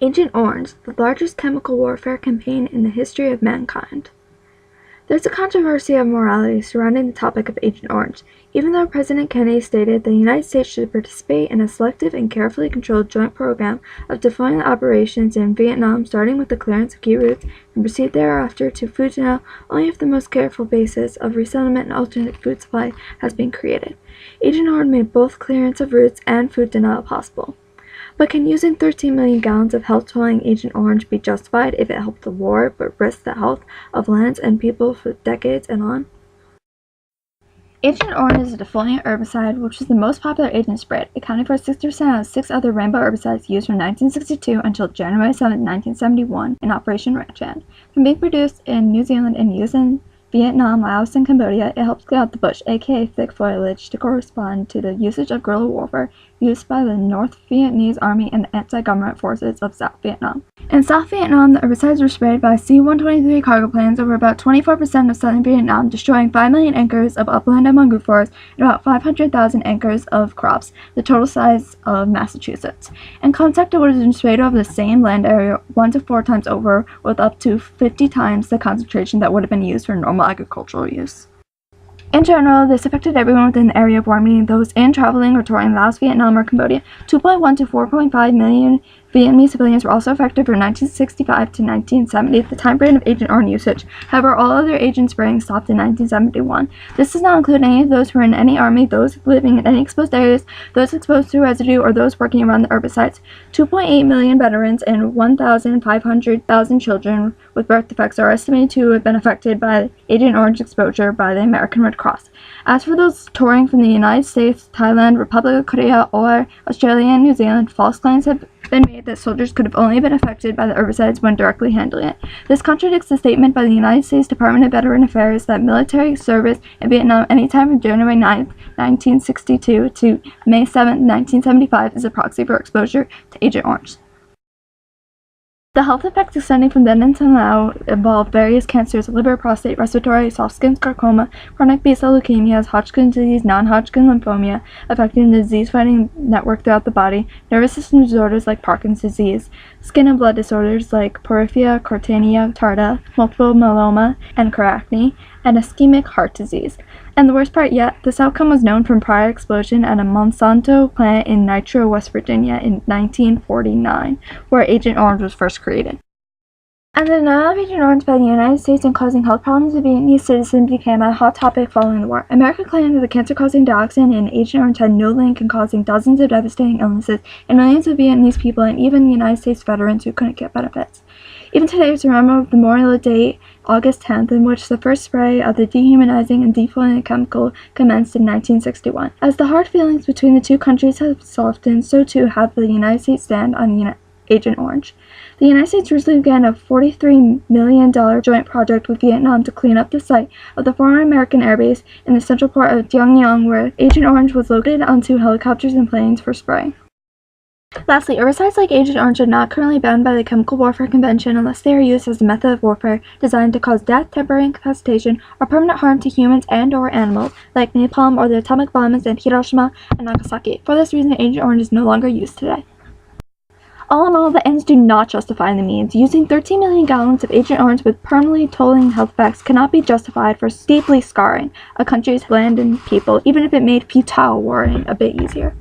Agent Orange, the largest chemical warfare campaign in the history of mankind. There's a controversy of morality surrounding the topic of Agent Orange. Even though President Kennedy stated the United States should participate in a selective and carefully controlled joint program of deploying operations in Vietnam, starting with the clearance of key routes and proceed thereafter to food denial, only if the most careful basis of resettlement and alternate food supply has been created. Agent Orange made both clearance of routes and food denial possible. But can using 13 million gallons of health-tolling Agent Orange be justified if it helped the war but risked the health of lands and people for decades and on? Agent Orange is a defoliant herbicide, which is the most popular agent sprayed, accounting for 60% out of 6 other rainbow herbicides used from 1962 until January 7, 1971 in Operation Ranch Hand. From being produced in New Zealand and used in Vietnam, Laos, and Cambodia, it helps clear out the bush, aka thick foliage, to correspond to the usage of guerrilla warfare used by the North Vietnamese Army and the anti-government forces of South Vietnam. In South Vietnam, the herbicides were sprayed by C-123 cargo planes over about 24% of southern Vietnam, destroying 5 million acres of upland and mangrove forests and about 500,000 acres of crops, the total size of Massachusetts. In concept, it would have been sprayed over the same land area 1 to 4 times over, with up to 50 times the concentration that would have been used for normal agricultural use. In general, this affected everyone within the area of war, meaning those in, traveling, or touring Laos, Vietnam, or Cambodia. 2.1 to 4.5 million Vietnamese civilians were also affected from 1965 to 1970, the time period of Agent Orange usage. However, all other agent spraying stopped in 1971. This does not include any of those who were in any army, those living in any exposed areas, those exposed to residue, or those working around the herbicides. 2.8 million veterans and 1,500,000 children with birth defects are estimated to have been affected by Agent Orange exposure by the American Red Cross. As for those touring from the United States, Thailand, Republic of Korea, or Australia and New Zealand, false claims have been made that soldiers could have only been affected by the herbicides when directly handling it. This contradicts the statement by the United States Department of Veteran Affairs that military service in Vietnam anytime from January 9, 1962 to May 7, 1975 is a proxy for exposure to Agent Orange. The health effects extending from then until now involve various cancers: liver, prostate, respiratory, soft skin sarcoma, chronic B-cell leukemias, Hodgkin's disease, non-Hodgkin lymphoma, affecting the disease-fighting network throughout the body, nervous system disorders like Parkinson's disease, skin and blood disorders like porphyria, cutanea tarda, multiple myeloma, and acne, and ischemic heart disease. And the worst part yet, this outcome was known from prior explosion at a Monsanto plant in Nitro, West Virginia in 1949, where Agent Orange was first created. And the denial of Agent Orange by the United States in causing health problems to Vietnamese citizens became a hot topic following the war. America claimed that the cancer-causing dioxin in Agent Orange had no link in causing dozens of devastating illnesses in millions of Vietnamese people and even United States veterans who couldn't get benefits. Even today, it's remembered the Memorial Day, August 10th, in which the first spray of the dehumanizing and defoliant chemical commenced in 1961. As the hard feelings between the two countries have softened, so too have the United States stand on Agent Orange. The United States recently began a $43 million joint project with Vietnam to clean up the site of the former American Air Base in the central port of Dong Nguyen, where Agent Orange was located onto helicopters and planes for spraying. Lastly, herbicides like Agent Orange are not currently banned by the Chemical Warfare Convention unless they are used as a method of warfare designed to cause death, temporary incapacitation, or permanent harm to humans and/or animals, like napalm or the atomic bombs in Hiroshima and Nagasaki. For this reason, Agent Orange is no longer used today. All in all, the ends do not justify the means. Using 13 million gallons of Agent Orange with permanently tolling health effects cannot be justified for deeply scarring a country's land and people, even if it made futile warring a bit easier.